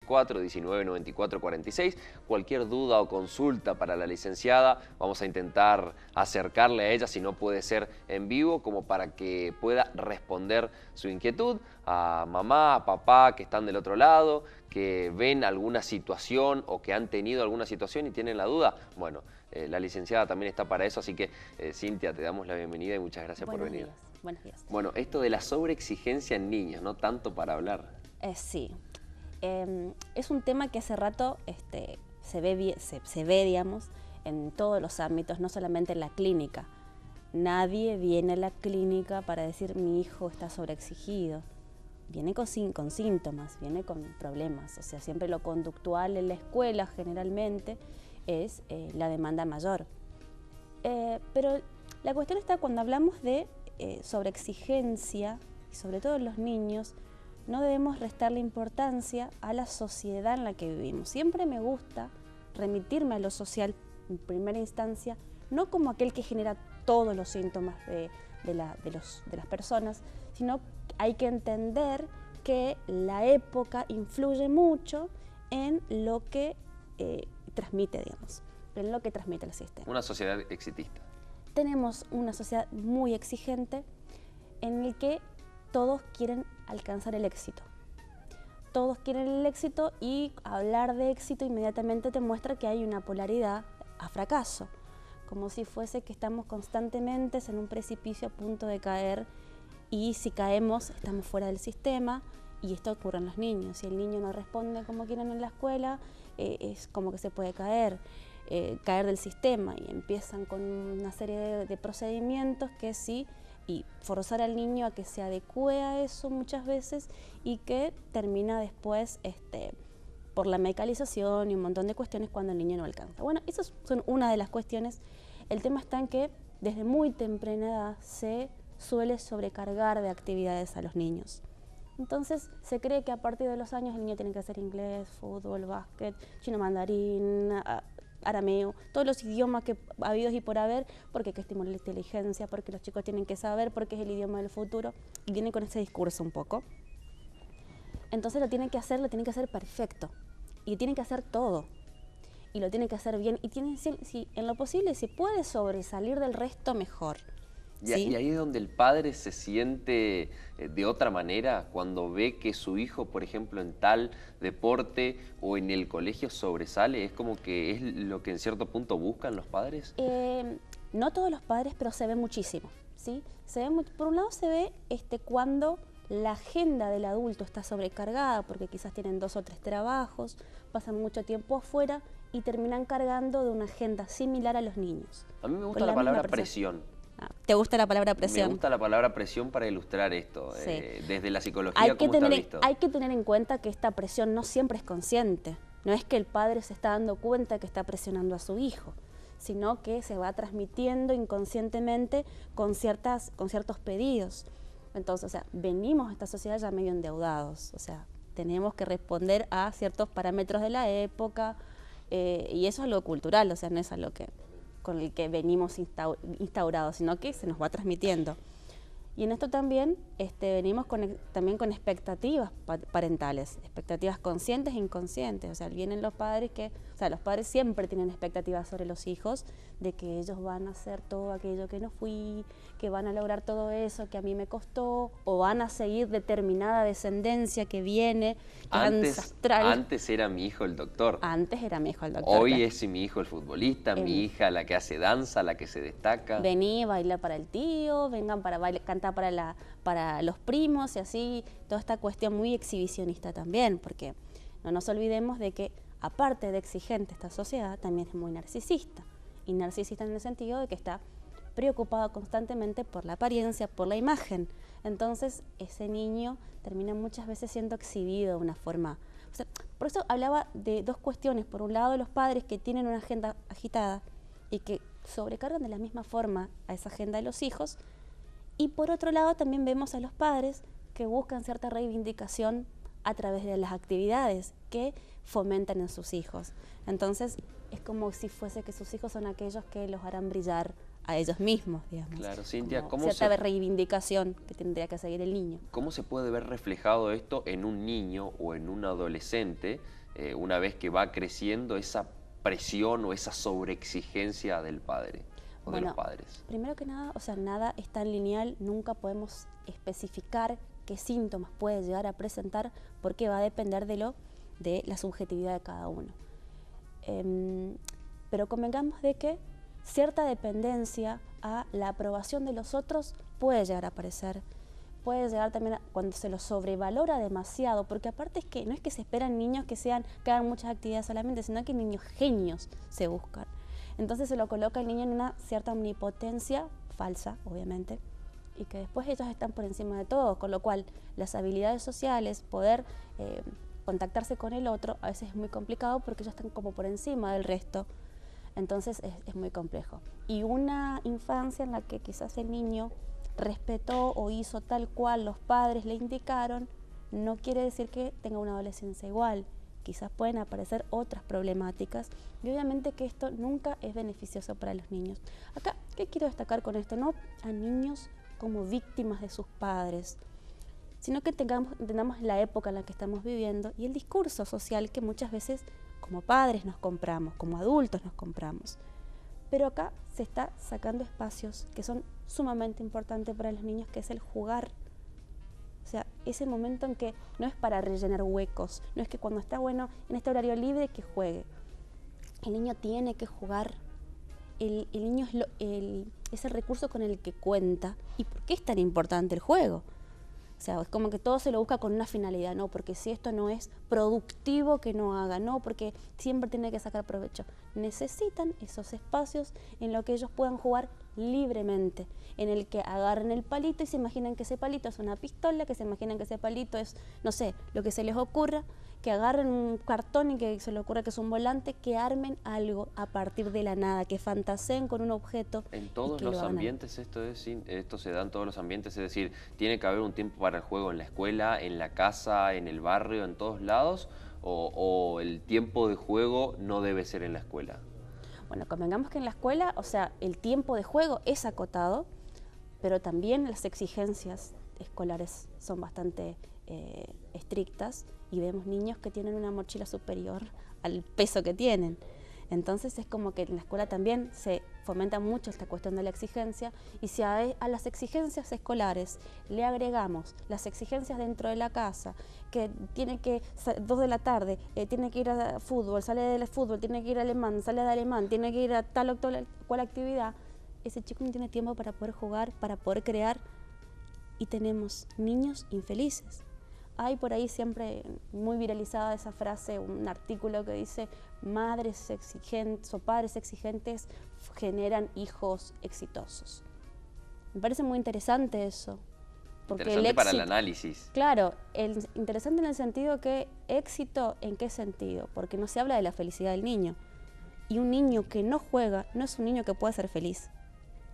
34 19 94 46. Cualquier duda o consulta para la licenciada, vamos a intentar acercarle a ella, si no puede ser en vivo, como para que pueda responder su inquietud. A mamá, a papá que están del otro lado, que ven alguna situación o que han tenido alguna situación y tienen la duda, bueno, la licenciada también está para eso, así que Cintia, te damos la bienvenida y muchas gracias por venir. Buenos días. Bueno, esto de la sobreexigencia en niños, no tanto para hablar. Sí, es un tema que hace rato se ve, digamos, en todos los ámbitos, no solamente en la clínica. Nadie viene a la clínica para decir mi hijo está sobreexigido. Viene con síntomas, viene con problemas. O sea, siempre lo conductual en la escuela generalmente es la demanda mayor. Pero la cuestión está cuando hablamos de sobreexigencia, y sobre todo en los niños, no debemos restarle importancia a la sociedad en la que vivimos. Siempre me gusta remitirme a lo social en primera instancia, no como aquel que genera todos los síntomas de las personas, sino hay que entender que la época influye mucho en lo que transmite, digamos, en lo que transmite el sistema. Una sociedad exitista. Tenemos una sociedad muy exigente en el que todos quieren alcanzar el éxito. Todos quieren el éxito y hablar de éxito inmediatamente te muestra que hay una polaridad a fracaso, como si fuese que estamos constantemente en un precipicio a punto de caer y si caemos estamos fuera del sistema y esto ocurre en los niños. Si el niño no responde como quieren en la escuela, es como que se puede caer del sistema y empiezan con una serie de procedimientos que sí, y forzar al niño a que se adecue a eso muchas veces y que termina después por la medicalización y un montón de cuestiones cuando el niño no alcanza. Bueno, esas son una de las cuestiones. El tema está en que desde muy temprana edad se suele sobrecargar de actividades a los niños. Entonces se cree que a partir de los años el niño tiene que hacer inglés, fútbol, básquet, chino mandarín, arameo, todos los idiomas que habidos y por haber, porque hay que estimular la inteligencia, porque los chicos tienen que saber, porque es el idioma del futuro, y vienen con ese discurso un poco. Entonces lo tienen que hacer perfecto, y tienen que hacer todo, y lo tienen que hacer bien, y si en lo posible, si puede sobresalir del resto, mejor. Y, ¿sí? Y ahí es donde el padre se siente de otra manera cuando ve que su hijo, por ejemplo, en tal deporte o en el colegio sobresale. ¿Es como que es lo que en cierto punto buscan los padres? No todos los padres, pero se ve muchísimo, ¿sí? Por un lado se ve cuando la agenda del adulto está sobrecargada, porque quizás tienen 2 o 3 trabajos, pasan mucho tiempo afuera y terminan cargando de una agenda similar a los niños. A mí me gusta la palabra presión. ¿Te gusta la palabra presión? Me gusta la palabra presión para ilustrar esto, sí. Desde la psicología, ¿cómo está visto? Hay que tener en cuenta que esta presión no siempre es consciente. No es que el padre se está dando cuenta que está presionando a su hijo, sino que se va transmitiendo inconscientemente con ciertos pedidos. Entonces, o sea, venimos a esta sociedad ya medio endeudados, o sea, tenemos que responder a ciertos parámetros de la época y eso es lo cultural, o sea, no es algo con el que venimos instaurados, sino que se nos va transmitiendo. Y en esto también venimos también con expectativas parentales, expectativas conscientes e inconscientes. O sea, vienen los padres los padres siempre tienen expectativas sobre los hijos de que ellos van a hacer todo aquello que no fui, que van a lograr todo eso que a mí me costó, o van a seguir determinada descendencia que viene, ancestral. Antes era mi hijo el doctor. Antes era mi hijo el doctor. Hoy es mi hijo el futbolista, mi hija la que hace danza, la que se destaca. Vení, baila para el tío, vengan para cantar para los primos y así, toda esta cuestión muy exhibicionista también, porque no nos olvidemos de que aparte de exigente esta sociedad, también es muy narcisista, y narcisista en el sentido de que está preocupado constantemente por la apariencia, por la imagen. Entonces ese niño termina muchas veces siendo exhibido de una forma. O sea, por eso hablaba de 2 cuestiones. Por un lado, los padres que tienen una agenda agitada y que sobrecargan de la misma forma a esa agenda de los hijos, y por otro lado también vemos a los padres que buscan cierta reivindicación a través de las actividades que fomentan en sus hijos. Entonces es como si fuese que sus hijos son aquellos que los harán brillar a ellos mismos, digamos. Claro, Cintia, como ¿cómo cierta reivindicación que tendría que seguir el niño. ¿Cómo se puede ver reflejado esto en un niño o en un adolescente una vez que va creciendo esa presión o esa sobreexigencia del padre o de los padres? Primero que nada, o sea, nada es tan lineal, nunca podemos especificar qué síntomas puede llegar a presentar porque va a depender de la subjetividad de cada uno. Pero convengamos de que cierta dependencia a la aprobación de los otros puede llegar a aparecer. Puede llegar también cuando se los sobrevalora demasiado, porque aparte es que no es que se esperan niños que hagan muchas actividades solamente, sino que niños genios se buscan. Entonces se lo coloca el niño en una cierta omnipotencia, falsa obviamente, y que después ellos están por encima de todo, con lo cual las habilidades sociales, poder contactarse con el otro, a veces es muy complicado porque ellos están como por encima del resto. Entonces es muy complejo. Y una infancia en la que quizás el niño respetó o hizo tal cual los padres le indicaron, no quiere decir que tenga una adolescencia igual. Quizás pueden aparecer otras problemáticas y obviamente que esto nunca es beneficioso para los niños. Acá, ¿qué quiero destacar con esto? No a niños como víctimas de sus padres, sino que entendamos la época en la que estamos viviendo y el discurso social que muchas veces como padres nos compramos, como adultos nos compramos. Pero acá se está sacando espacios que son sumamente importantes para los niños, que es el jugar. O sea, ese momento en que no es para rellenar huecos, no es que cuando está bueno en este horario libre que juegue. El niño tiene que jugar. El niño es el recurso con el que cuenta. ¿Y por qué es tan importante el juego? O sea, es como que todo se lo busca con una finalidad, no, porque si esto no es productivo que no haga, no, porque siempre tiene que sacar provecho. Necesitan esos espacios en los que ellos puedan jugar libremente, en el que agarren el palito y se imaginan que ese palito es una pistola, que se imaginan que ese palito es, no sé, lo que se les ocurra, que agarren un cartón y que se les ocurra que es un volante, que armen algo a partir de la nada, que fantaseen con un objeto. En todos los ambientes esto se da en todos los ambientes, es decir, tiene que haber un tiempo para el juego en la escuela, en la casa, en el barrio, en todos lados, o el tiempo de juego no debe ser en la escuela. Bueno, convengamos que en la escuela, o sea, el tiempo de juego es acotado, pero también las exigencias escolares son bastante estrictas y vemos niños que tienen una mochila superior al peso que tienen. Entonces es como que en la escuela también se fomenta mucho esta cuestión de la exigencia y si a las exigencias escolares le agregamos las exigencias dentro de la casa, que tiene que 2 de la tarde, tiene que ir a fútbol, sale del fútbol, tiene que ir a alemán, sale de alemán, tiene que ir a tal o cual actividad, ese chico no tiene tiempo para poder jugar, para poder crear y tenemos niños infelices. Hay por ahí siempre muy viralizada esa frase, un artículo que dice madres exigentes o padres exigentes generan hijos exitosos. Me parece muy interesante eso. Porque interesante para el análisis. Claro, interesante en el sentido que éxito, ¿en qué sentido? Porque no se habla de la felicidad del niño. Y un niño que no juega no es un niño que puede ser feliz.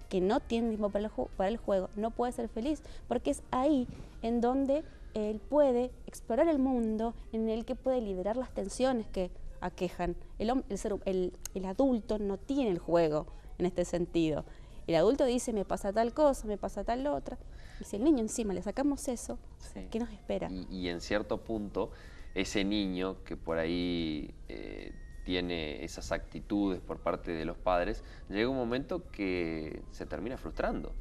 Que no tiene tiempo para el juego no puede ser feliz. Porque es ahí en donde él puede explorar el mundo, en el que puede liderar las tensiones que aquejan. El adulto no tiene el juego en este sentido. El adulto dice, me pasa tal cosa, me pasa tal otra. Y si al niño encima le sacamos eso, sí. ¿Qué nos espera? Y en cierto punto, ese niño que por ahí tiene esas actitudes por parte de los padres, llega un momento que se termina frustrando.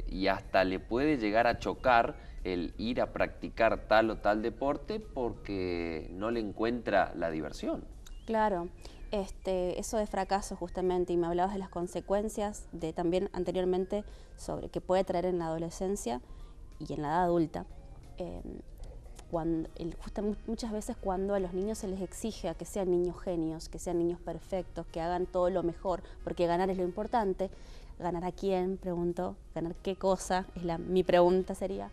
Y hasta le puede llegar a chocar el ir a practicar tal o tal deporte porque no le encuentra la diversión. Claro, eso de fracaso justamente, y me hablabas de las consecuencias de también anteriormente sobre que puede traer en la adolescencia y en la edad adulta. Muchas veces cuando a los niños se les exige a que sean niños genios, que sean niños perfectos, que hagan todo lo mejor, porque ganar es lo importante. ¿Ganar a quién? Pregunto. ¿Ganar qué cosa? Mi pregunta sería.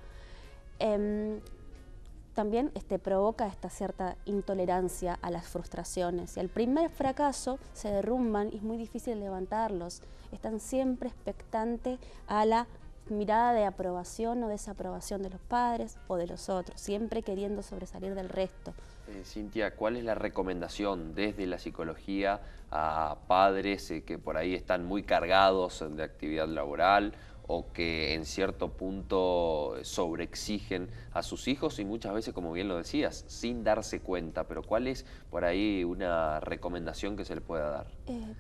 También provoca esta cierta intolerancia a las frustraciones. Y al primer fracaso se derrumban y es muy difícil levantarlos. Están siempre expectantes a la mirada de aprobación o desaprobación de los padres o de los otros, siempre queriendo sobresalir del resto. Cintia, ¿cuál es la recomendación desde la psicología a padres que por ahí están muy cargados de actividad laboral o que en cierto punto sobreexigen a sus hijos y muchas veces, como bien lo decías, sin darse cuenta? Pero ¿cuál es por ahí una recomendación que se le pueda dar?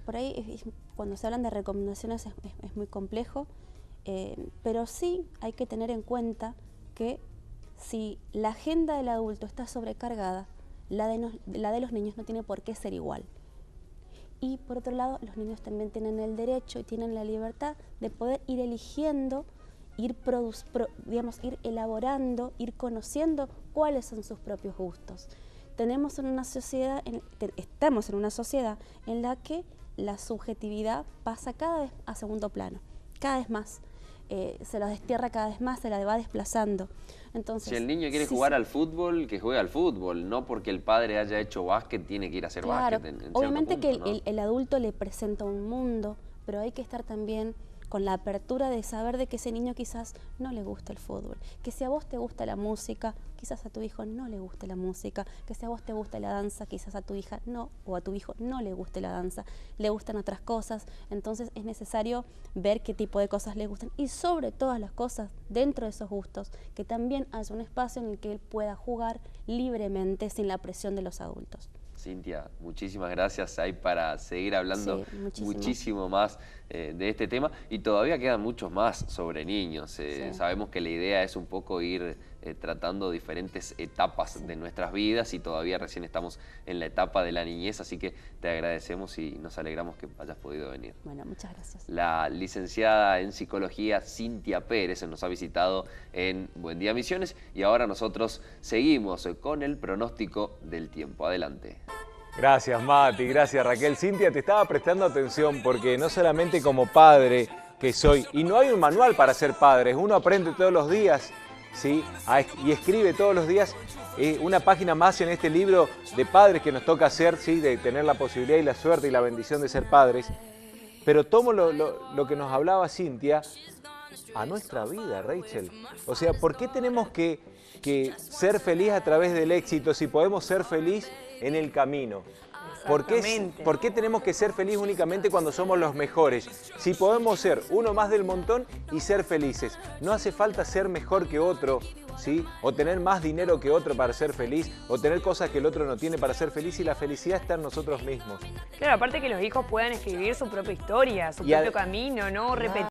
Por ahí, cuando se hablan de recomendaciones es muy complejo, pero sí hay que tener en cuenta que si la agenda del adulto está sobrecargada, la de los niños no tiene por qué ser igual. Y por otro lado, los niños también tienen el derecho y tienen la libertad de poder ir eligiendo, ir elaborando, ir conociendo cuáles son sus propios gustos. Estamos en una sociedad en la que la subjetividad pasa cada vez a segundo plano, cada vez más. Se la destierra cada vez más, se la va desplazando. Entonces, si el niño quiere jugar al fútbol, que juegue al fútbol, no porque el padre haya hecho básquet, tiene que ir a hacer básquet. Obviamente que el adulto le presenta un mundo, pero hay que estar también con la apertura de saber de que ese niño quizás no le gusta el fútbol, que si a vos te gusta la música, quizás a tu hijo no le guste la música, que si a vos te gusta la danza, quizás a tu hija no, o a tu hijo no le guste la danza, le gustan otras cosas. Entonces es necesario ver qué tipo de cosas le gustan y sobre todas las cosas, dentro de esos gustos, que también haya un espacio en el que él pueda jugar libremente sin la presión de los adultos. Cintia, muchísimas gracias. Hay para seguir hablando muchísimo más de este tema y todavía quedan muchos más sobre niños. Sabemos que la idea es un poco ir tratando diferentes etapas de nuestras vidas y todavía recién estamos en la etapa de la niñez, así que te agradecemos y nos alegramos que hayas podido venir. Bueno, muchas gracias. La licenciada en Psicología Cintia Pérez nos ha visitado en Buen Día Misiones y ahora nosotros seguimos con el pronóstico del tiempo. Adelante. Gracias Mati, gracias Raquel. Cintia, te estaba prestando atención porque no solamente como padre que soy, y no hay un manual para ser padres, uno aprende todos los días, ¿sí? Y escribe todos los días una página más en este libro de padres que nos toca hacer, ¿sí? De tener la posibilidad y la suerte y la bendición de ser padres. Pero tomo lo que nos hablaba Cintia a nuestra vida, Rachel. O sea, ¿por qué tenemos que ser feliz a través del éxito si podemos ser feliz en el camino? ¿Por qué tenemos que ser felices únicamente cuando somos los mejores? Si podemos ser uno más del montón y ser felices. No hace falta ser mejor que otro, ¿sí? O tener más dinero que otro para ser feliz, o tener cosas que el otro no tiene para ser feliz, y la felicidad está en nosotros mismos. Claro, aparte que los hijos puedan escribir su propia historia, su propio camino, ¿no? Repetir